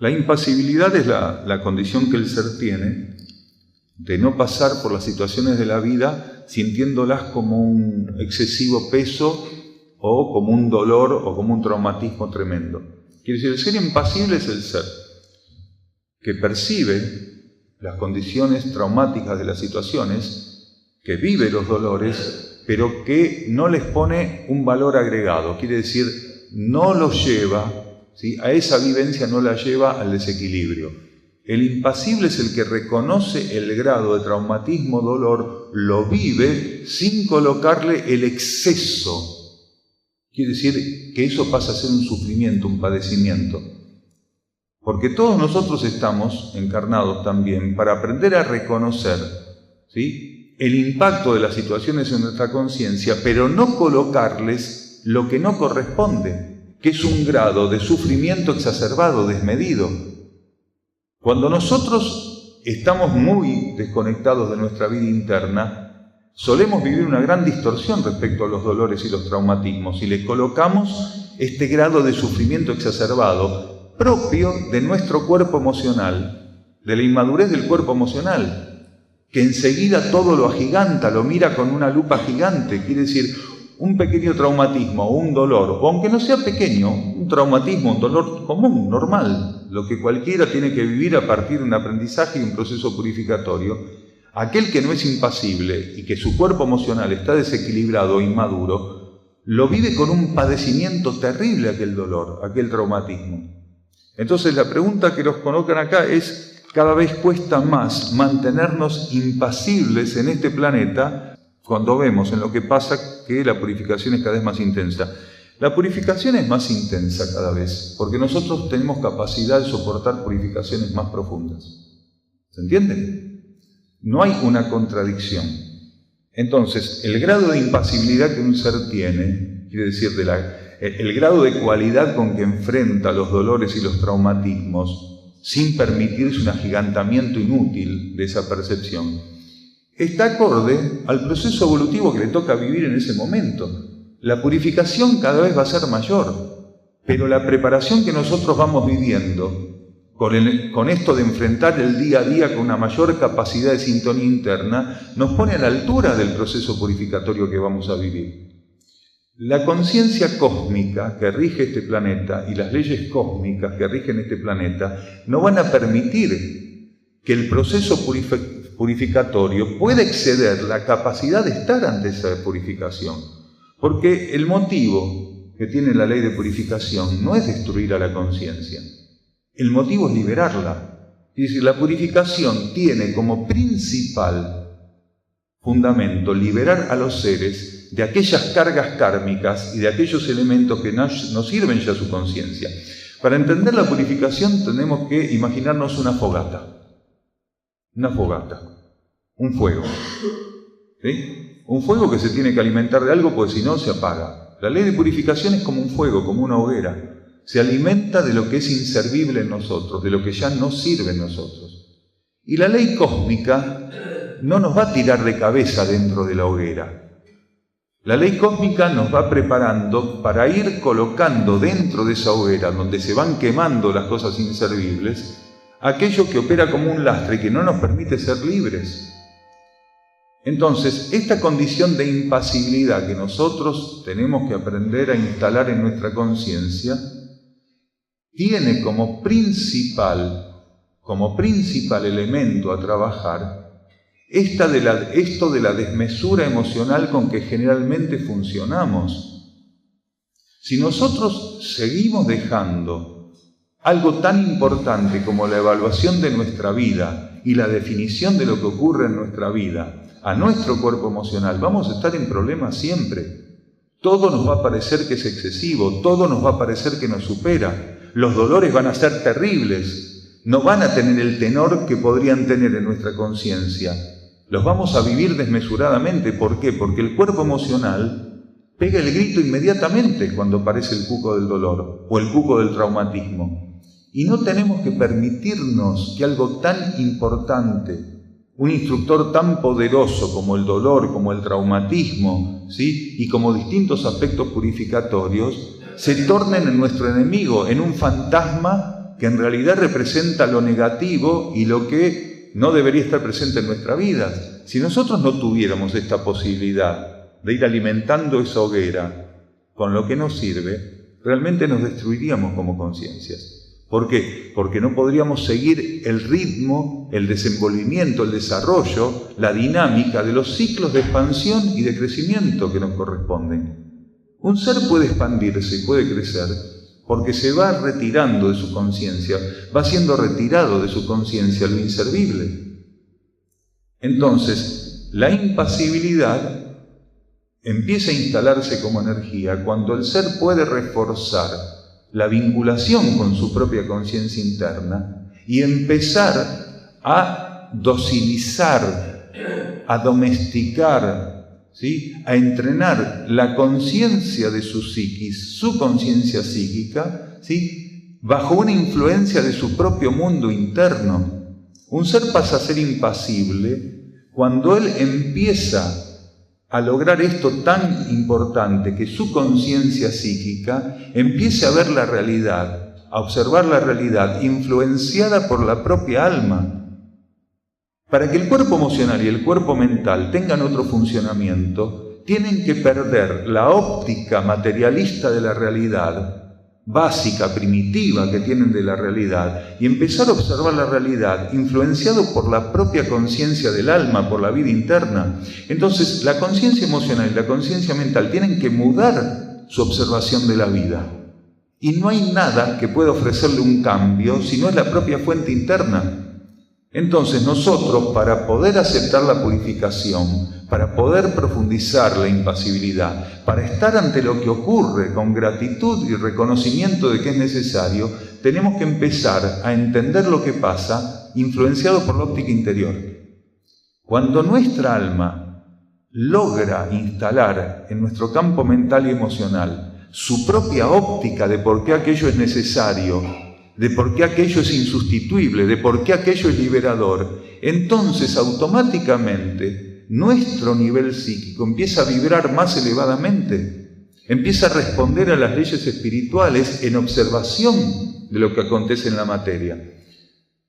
La impasibilidad es la condición que el ser tiene de no pasar por las situaciones de la vida sintiéndolas como un excesivo peso o como un dolor o como un traumatismo tremendo. Quiere decir, el ser impasible es el ser que percibe las condiciones traumáticas de las situaciones, que vive los dolores, pero que no les pone un valor agregado. Quiere decir, no los lleva, ¿sí? A esa vivencia no la lleva al desequilibrio. El impasible es el que reconoce el grado de traumatismo, dolor, lo vive sin colocarle el exceso. Quiere decir que eso pasa a ser un sufrimiento, un padecimiento. Porque todos nosotros estamos encarnados también para aprender a reconocer, ¿sí?, el impacto de las situaciones en nuestra conciencia, pero no colocarles lo que no corresponde, que es un grado de sufrimiento exacerbado, desmedido. Cuando nosotros estamos muy desconectados de nuestra vida interna, solemos vivir una gran distorsión respecto a los dolores y los traumatismos y le colocamos este grado de sufrimiento exacerbado propio de nuestro cuerpo emocional, de la inmadurez del cuerpo emocional, que enseguida todo lo agiganta, lo mira con una lupa gigante. Quiere decir, un pequeño traumatismo o un dolor, o aunque no sea pequeño, un traumatismo, un dolor común, normal, lo que cualquiera tiene que vivir a partir de un aprendizaje y un proceso purificatorio, aquel que no es impasible y que su cuerpo emocional está desequilibrado o inmaduro, lo vive con un padecimiento terrible aquel dolor, aquel traumatismo. Entonces la pregunta que nos colocan acá es, cada vez cuesta más mantenernos impasibles en este planeta cuando vemos en lo que pasa que la purificación es cada vez más intensa. La purificación es más intensa cada vez, porque nosotros tenemos capacidad de soportar purificaciones más profundas. ¿Se entiende? No hay una contradicción. Entonces, el grado de impasibilidad que un ser tiene, quiere decir, el grado de cualidad con que enfrenta los dolores y los traumatismos, sin permitirse un agigantamiento inútil de esa percepción, está acorde al proceso evolutivo que le toca vivir en ese momento. La purificación cada vez va a ser mayor, pero la preparación que nosotros vamos viviendo con esto de enfrentar el día a día con una mayor capacidad de sintonía interna, nos pone a la altura del proceso purificatorio que vamos a vivir. La conciencia cósmica que rige este planeta y las leyes cósmicas que rigen este planeta no van a permitir que el proceso purificatorio pueda exceder la capacidad de estar ante esa purificación. Porque el motivo que tiene la ley de purificación no es destruir a la conciencia. El motivo es liberarla. Es decir, la purificación tiene como principal fundamento liberar a los seres de aquellas cargas kármicas y de aquellos elementos que no sirven ya a su conciencia. Para entender la purificación tenemos que imaginarnos una fogata. Una fogata, un fuego, ¿sí? Un fuego que se tiene que alimentar de algo, porque si no se apaga. La ley de purificación es como un fuego, como una hoguera. Se alimenta de lo que es inservible en nosotros, de lo que ya no sirve en nosotros. Y la ley cósmica no nos va a tirar de cabeza dentro de la hoguera. La ley cósmica nos va preparando para ir colocando dentro de esa hoguera, donde se van quemando las cosas inservibles, aquello que opera como un lastre y que no nos permite ser libres. Entonces, esta condición de impasibilidad que nosotros tenemos que aprender a instalar en nuestra conciencia, tiene como principal elemento a trabajar esto de la desmesura emocional con que generalmente funcionamos. Si nosotros seguimos dejando algo tan importante como la evaluación de nuestra vida y la definición de lo que ocurre en nuestra vida a nuestro cuerpo emocional, vamos a estar en problemas siempre. Todo nos va a parecer que es excesivo, todo nos va a parecer que nos supera. Los dolores van a ser terribles, no van a tener el tenor que podrían tener en nuestra conciencia. Los vamos a vivir desmesuradamente. ¿Por qué? Porque el cuerpo emocional pega el grito inmediatamente cuando aparece el cuco del dolor o el cuco del traumatismo. Y no tenemos que permitirnos que algo tan importante, un instructor tan poderoso como el dolor, como el traumatismo, ¿sí?, y como distintos aspectos purificatorios, se tornen en nuestro enemigo, en un fantasma que en realidad representa lo negativo y lo que no debería estar presente en nuestra vida. Si nosotros no tuviéramos esta posibilidad de ir alimentando esa hoguera con lo que nos sirve, realmente nos destruiríamos como conciencias. ¿Por qué? Porque no podríamos seguir el ritmo, el desenvolvimiento, el desarrollo, la dinámica de los ciclos de expansión y de crecimiento que nos corresponden. Un ser puede expandirse y puede crecer porque se va retirando de su conciencia, va siendo retirado de su conciencia lo inservible. Entonces, la impasibilidad empieza a instalarse como energía cuando el ser puede reforzar la vinculación con su propia conciencia interna y empezar a docilizar, a domesticar, ¿sí?, a entrenar la conciencia de su psiquis, su conciencia psíquica, ¿sí?, bajo una influencia de su propio mundo interno. Un ser pasa a ser impasible cuando él empieza a lograr esto tan importante, que su conciencia psíquica empiece a ver la realidad, a observar la realidad influenciada por la propia alma. Para que el cuerpo emocional y el cuerpo mental tengan otro funcionamiento, tienen que perder la óptica materialista de la realidad, básica, primitiva que tienen de la realidad, y empezar a observar la realidad influenciado por la propia conciencia del alma, por la vida interna. Entonces, la conciencia emocional y la conciencia mental tienen que mudar su observación de la vida. Y no hay nada que pueda ofrecerle un cambio si no es la propia fuente interna. Entonces nosotros, para poder aceptar la purificación, para poder profundizar la impasibilidad, para estar ante lo que ocurre con gratitud y reconocimiento de que es necesario, tenemos que empezar a entender lo que pasa, influenciado por la óptica interior. Cuando nuestra alma logra instalar en nuestro campo mental y emocional su propia óptica de por qué aquello es necesario, de por qué aquello es insustituible, de por qué aquello es liberador, entonces automáticamente nuestro nivel psíquico empieza a vibrar más elevadamente, empieza a responder a las leyes espirituales en observación de lo que acontece en la materia.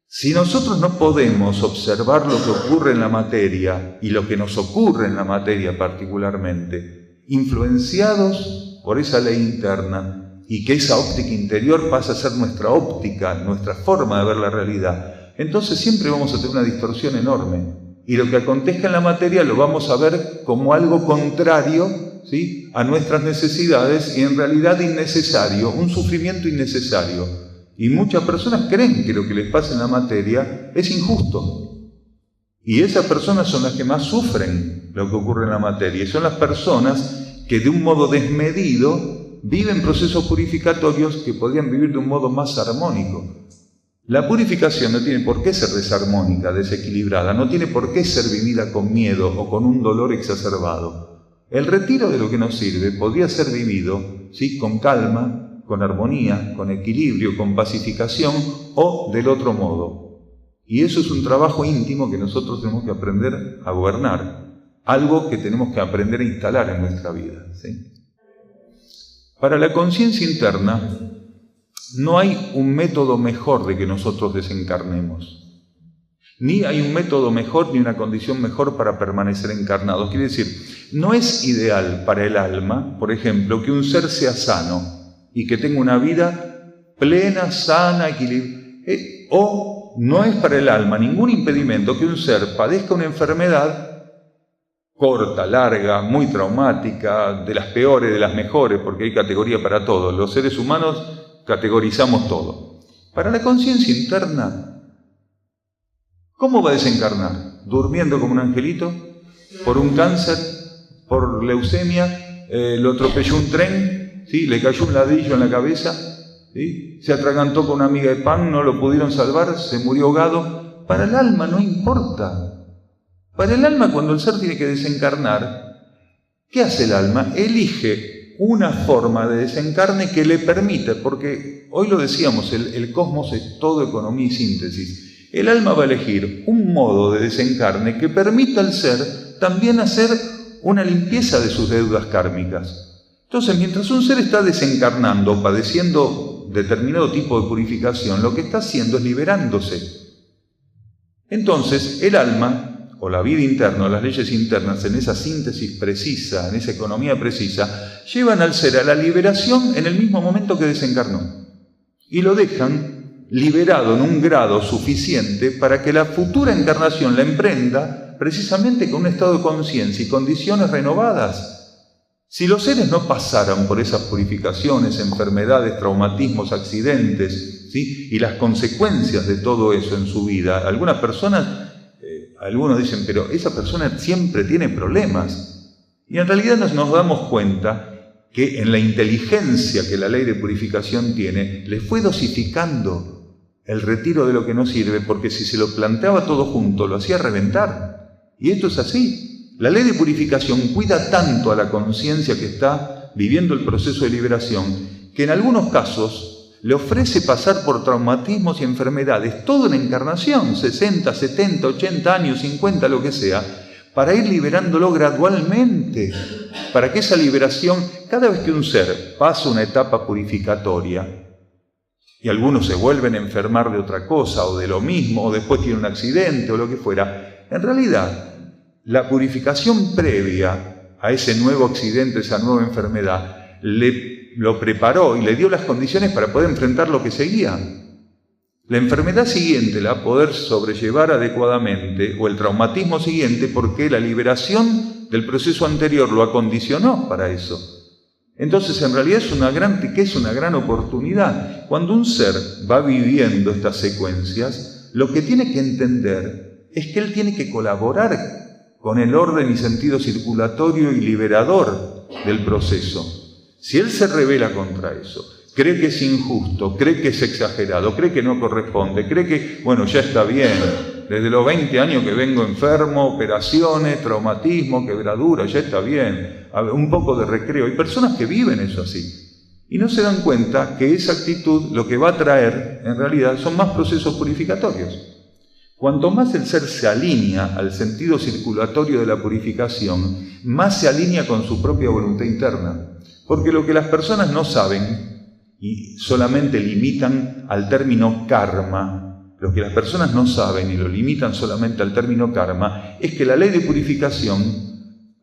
Si nosotros no podemos observar lo que ocurre en la materia y lo que nos ocurre en la materia particularmente, influenciados por esa ley interna, y que esa óptica interior pasa a ser nuestra óptica, nuestra forma de ver la realidad, entonces siempre vamos a tener una distorsión enorme. Y lo que acontezca en la materia lo vamos a ver como algo contrario, ¿sí?, a nuestras necesidades y en realidad innecesario, un sufrimiento innecesario. Y muchas personas creen que lo que les pasa en la materia es injusto. Y esas personas son las que más sufren lo que ocurre en la materia. Y son las personas que de un modo desmedido viven procesos purificatorios que podrían vivir de un modo más armónico. La purificación no tiene por qué ser desarmónica, desequilibrada, no tiene por qué ser vivida con miedo o con un dolor exacerbado. El retiro de lo que nos sirve podría ser vivido, ¿sí?, con calma, con armonía, con equilibrio, con pacificación o del otro modo. Y eso es un trabajo íntimo que nosotros tenemos que aprender a gobernar, algo que tenemos que aprender a instalar en nuestra vida, ¿sí? Para la conciencia interna no hay un método mejor de que nosotros desencarnemos. Ni hay un método mejor ni una condición mejor para permanecer encarnados. Quiere decir, no es ideal para el alma, por ejemplo, que un ser sea sano y que tenga una vida plena, sana, equilibrada. O no es para el alma ningún impedimento que un ser padezca una enfermedad corta, larga, muy traumática, de las peores, de las mejores, porque hay categoría para todo. Los seres humanos categorizamos todo. Para la conciencia interna, ¿cómo va a desencarnar? ¿Durmiendo como un angelito? ¿Por un cáncer? ¿Por leucemia? ¿Lo atropelló un tren? ¿Sí? ¿Le cayó un ladrillo en la cabeza? ¿Sí? ¿Se atragantó con una miga de pan? ¿No lo pudieron salvar? ¿Se murió ahogado? Para el alma no importa. Para el alma, cuando el ser tiene que desencarnar, ¿qué hace el alma? Elige una forma de desencarne que le permita, porque hoy lo decíamos, el cosmos es todo economía y síntesis. El alma va a elegir un modo de desencarne que permita al ser también hacer una limpieza de sus deudas kármicas. Entonces, mientras un ser está desencarnando, padeciendo determinado tipo de purificación, lo que está haciendo es liberándose. Entonces, el alma, o la vida interna, o las leyes internas, en esa síntesis precisa, en esa economía precisa, llevan al ser a la liberación en el mismo momento que desencarnó. Y lo dejan liberado en un grado suficiente para que la futura encarnación la emprenda precisamente con un estado de conciencia y condiciones renovadas. Si los seres no pasaran por esas purificaciones, enfermedades, traumatismos, accidentes, ¿sí?, y las consecuencias de todo eso en su vida, algunas personas, algunos dicen, pero esa persona siempre tiene problemas. Y en realidad nos damos cuenta que en la inteligencia que la ley de purificación tiene, le fue dosificando el retiro de lo que no sirve, porque si se lo planteaba todo junto, lo hacía reventar. Y esto es así. La ley de purificación cuida tanto a la conciencia que está viviendo el proceso de liberación, que en algunos casos le ofrece pasar por traumatismos y enfermedades, todo en encarnación, 60, 70, 80 años, 50, lo que sea, para ir liberándolo gradualmente, para que esa liberación, cada vez que un ser pasa una etapa purificatoria, y algunos se vuelven a enfermar de otra cosa, o de lo mismo, o después tiene un accidente, o lo que fuera, en realidad, la purificación previa a ese nuevo accidente, esa nueva enfermedad, lo preparó y le dio las condiciones para poder enfrentar lo que seguía. La enfermedad siguiente la va a poder sobrellevar adecuadamente, o el traumatismo siguiente, porque la liberación del proceso anterior lo acondicionó para eso. Entonces, en realidad es una gran riqueza, una gran oportunidad. Cuando un ser va viviendo estas secuencias, lo que tiene que entender es que él tiene que colaborar con el orden y sentido circulatorio y liberador del proceso. Si él se rebela contra eso, cree que es injusto, cree que es exagerado, cree que no corresponde, cree que, bueno, ya está bien, desde los 20 años que vengo enfermo, operaciones, traumatismo, quebradura, ya está bien, un poco de recreo. Hay personas que viven eso así y no se dan cuenta que esa actitud lo que va a traer, en realidad, son más procesos purificatorios. Cuanto más el ser se alinea al sentido circulatorio de la purificación, más se alinea con su propia voluntad interna. Porque lo que las personas no saben, y solamente limitan al término karma, lo que las personas no saben y lo limitan solamente al término karma, es que la ley de purificación,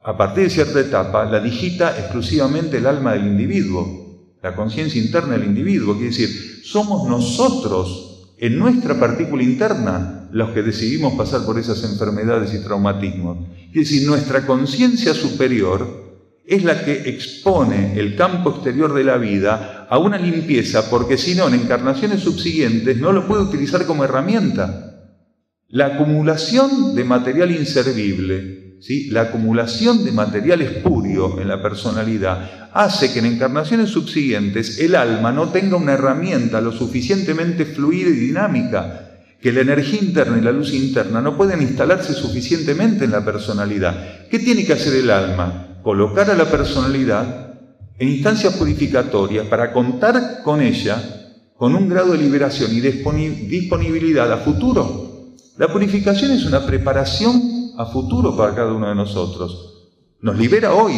a partir de cierta etapa, la digita exclusivamente el alma del individuo, la conciencia interna del individuo. Quiere decir, somos nosotros, en nuestra partícula interna, los que decidimos pasar por esas enfermedades y traumatismos. Es decir, nuestra conciencia superior es la que expone el campo exterior de la vida a una limpieza, porque si no, en encarnaciones subsiguientes no lo puede utilizar como herramienta. La acumulación de material inservible, ¿sí?, la acumulación de material espurio en la personalidad hace que en encarnaciones subsiguientes el alma no tenga una herramienta lo suficientemente fluida y dinámica, que la energía interna y la luz interna no pueden instalarse suficientemente en la personalidad. ¿Qué tiene que hacer el alma? Colocar a la personalidad en instancias purificatorias para contar con ella con un grado de liberación y disponibilidad a futuro. La purificación es una preparación a futuro para cada uno de nosotros. Nos libera hoy,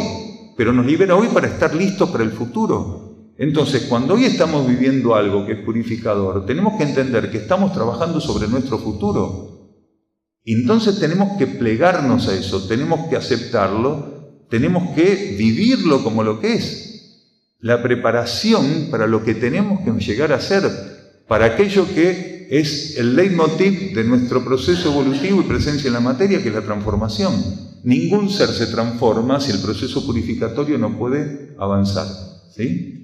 pero nos libera hoy para estar listos para el futuro. Entonces, cuando hoy estamos viviendo algo que es purificador, tenemos que entender que estamos trabajando sobre nuestro futuro. Y entonces tenemos que plegarnos a eso, tenemos que aceptarlo, tenemos que vivirlo como lo que es. La preparación para lo que tenemos que llegar a ser, para aquello que es el leitmotiv de nuestro proceso evolutivo y presencia en la materia, que es la transformación. Ningún ser se transforma si el proceso purificatorio no puede avanzar, ¿sí?